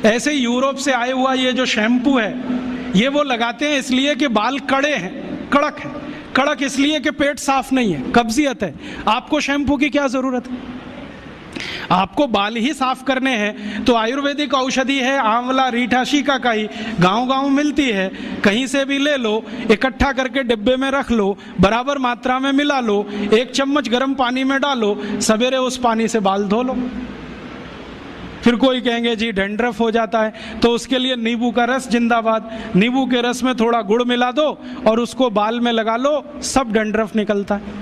ऐसे यूरोप से आए हुआ ये जो शैम्पू है, ये वो लगाते हैं इसलिए कि बाल कड़े हैं, कड़क है। कड़क इसलिए कि पेट साफ नहीं है, कब्जियत है। आपको शैम्पू की क्या जरूरत है? आपको बाल ही साफ करने हैं तो आयुर्वेदिक औषधि है आंवला, रीठा, शिकाकाई, गांव-गांव मिलती है, कहीं से भी ले लो, इकट्ठा करके डिब्बे में रख लो, बराबर मात्रा में मिला लो, 1 चम्मच गर्म पानी में डालो, सवेरे उस पानी से बाल धो लो। फिर कोई कहेंगे जी डैंड्रफ हो जाता है, तो उसके लिए नींबू का रस जिंदाबाद। नींबू के रस में थोड़ा गुड़ मिला दो और उसको बाल में लगा लो, सब डैंड्रफ निकलता है।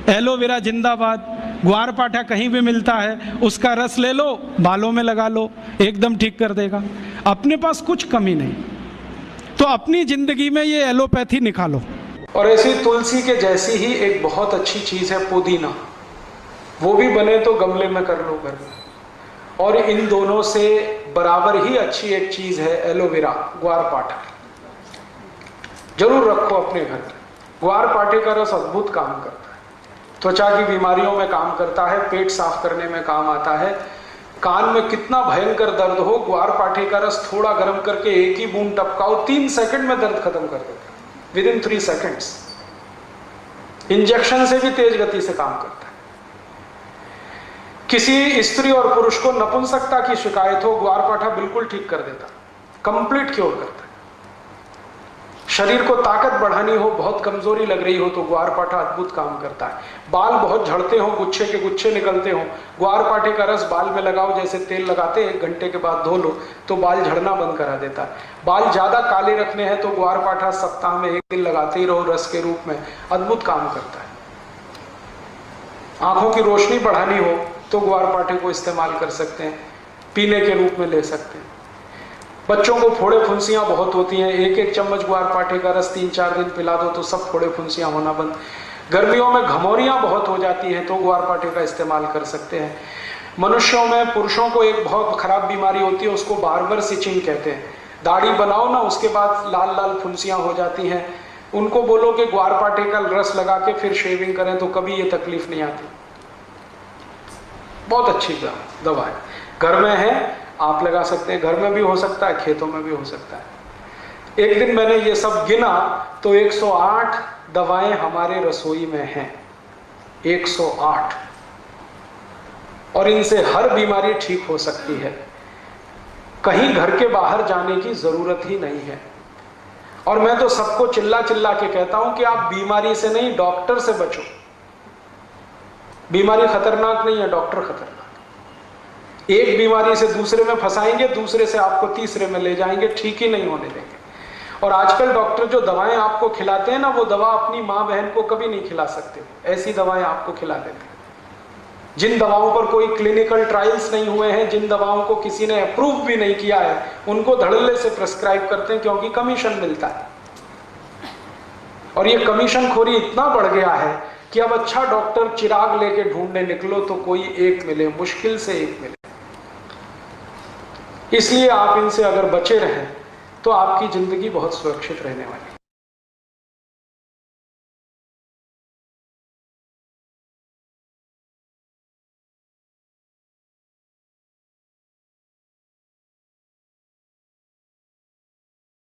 एलोवेरा जिंदाबाद। ग्वारपाठा कहीं भी मिलता है, उसका रस ले लो, बालों में लगा लो, एकदम ठीक कर देगा। अपने पास कुछ कमी नहीं, तो अपनी जिंदगी में ये एलोपैथी निकालो। और ऐसी तुलसी के जैसी ही एक बहुत अच्छी चीज है पुदीना, वो भी बने तो गमले में कर लो घर में। और इन दोनों से बराबर ही अच्छी एक चीज है एलोवेरा, ग्वारपाठा। जरूर रखो अपने घर में। ग्वारपाठे का रस अद्भुत काम करता है, त्वचा की बीमारियों में काम करता है, पेट साफ करने में काम आता है। कान में कितना भयंकर दर्द हो, ग्वारपाठे का रस थोड़ा गर्म करके 1 ही बूंद टपकाओ, 3 सेकंड में दर्द खत्म कर देता है, विदिन 3 सेकंड्स। इंजेक्शन से भी तेज गति से काम करता है। किसी स्त्री और पुरुष को नपुंसकता की शिकायत हो, ग्वारपाठा बिल्कुल ठीक कर देता, कंप्लीट क्योर करता है। शरीर को ताकत बढ़ानी हो, बहुत कमजोरी लग रही हो तो ग्वारपाठा अद्भुत काम करता है। बाल बहुत झड़ते हो, गुच्छे के गुच्छे निकलते हो, ग्वारपाठे का रस बाल में लगाओ, जैसे तेल लगाते 1 घंटे के बाद धो लो तो बाल झड़ना बंद करा देता है। बाल ज्यादा काले रखने हैं तो ग्वारपाठा सप्ताह में 1 दिन लगाते ही रहो रस के रूप में, अद्भुत काम करता है। आंखों की रोशनी बढ़ानी हो तो ग्वारपाठे को इस्तेमाल कर सकते हैं, पीने के रूप में ले सकते हैं। बच्चों को फोड़े फुंसियां बहुत होती हैं, 1-1 चम्मच ग्वारपाठे का रस 3-4 दिन पिला दो तो सब फोड़े फुंसियां होना बंद। गर्मियों में घमौरियां बहुत हो जाती हैं तो ग्वारपाठे का इस्तेमाल कर सकते हैं। मनुष्यों में, पुरुषों को एक बहुत खराब बीमारी होती है, उसको बार्बर स्टिचिंग कहते हैं। दाढ़ी बनाओ ना, उसके बाद लाल लाल फुंसियां हो जाती हैं, उनको बोलो कि ग्वारपाठे का रस लगा के फिर शेविंग करें तो कभी ये तकलीफ नहीं आती। बहुत अच्छी दवा है, घर में है, आप लगा सकते हैं। घर में भी हो सकता है, खेतों में भी हो सकता है। एक दिन मैंने ये सब गिना तो 108 दवाएं हमारे रसोई में हैं, 108, और इनसे हर बीमारी ठीक हो सकती है। कहीं घर के बाहर जाने की जरूरत ही नहीं है। और मैं तो सबको चिल्ला चिल्ला के कहता हूं कि आप बीमारी से नहीं, डॉक्टर से बचो। बीमारी खतरनाक नहीं है, डॉक्टर खतरनाक। एक बीमारी से दूसरे में फंसाएंगे, दूसरे से आपको तीसरे में ले जाएंगे, ठीक ही नहीं होने देंगे। और आजकल डॉक्टर जो दवाएं आपको खिलाते हैं ना, वो दवा अपनी माँ बहन को कभी नहीं खिला सकते, ऐसी दवाएं आपको खिला देते हैं। जिन दवाओं पर कोई क्लिनिकल ट्रायल्स नहीं हुए हैं, जिन दवाओं को किसी ने अप्रूव भी नहीं किया है, उनको धड़ल्ले से प्रिस्क्राइब करते हैं क्योंकि कमीशन मिलता है। और ये कमीशन खोरी इतना बढ़ गया है कि अब अच्छा डॉक्टर चिराग लेके ढूंढने निकलो तो कोई एक मिले, मुश्किल से एक मिले। इसलिए आप इनसे अगर बचे रहें तो आपकी जिंदगी बहुत सुरक्षित रहने वाली है।